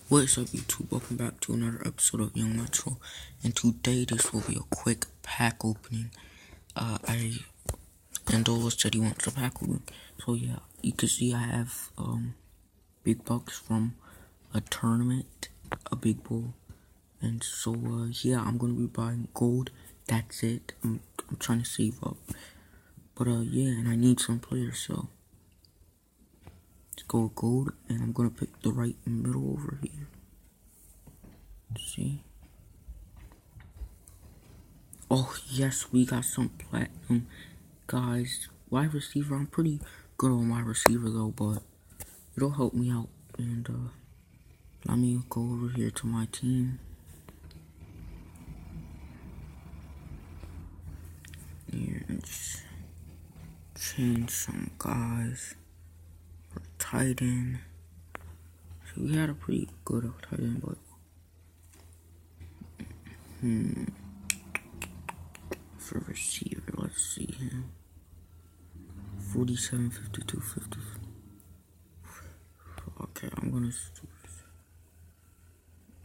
What's up, YouTube? Welcome back to another episode of Young Metro. And today, this will be a quick pack opening. Andola said he wants a pack opening. So yeah, you can see I have big bucks from a tournament, a big bowl. And so yeah, I'm gonna be buying gold. That's it. I'm trying to save up. But yeah, and I need some players, so let's go with gold, and I'm gonna pick the right middle over here. See? Oh yes, we got some platinum guys. Wide receiver, I'm pretty good on my receiver though, but it'll help me out. And let me go over here to my team. Here and change some guys for tight end. So we had a pretty good tight end, but for receiver, let's see him. 47, 52, 50. Okay, I'm gonna.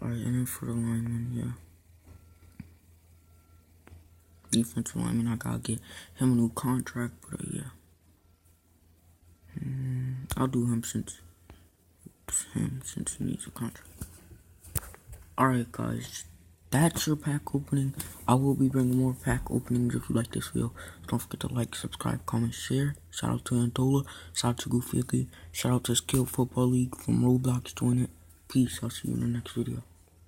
Alright, and then for the lineman, yeah. Defensive lineman, I gotta get him a new contract, but yeah. I'll do him since he needs a contract. Alright, guys. That's your pack opening. I will be bringing more pack openings if you like this video. Don't forget to like, subscribe, comment, share. Shout out to Andola. Shout out to Goofy. Shout out to Skill Football League from Roblox. Join it. Peace. I'll see you in the next video.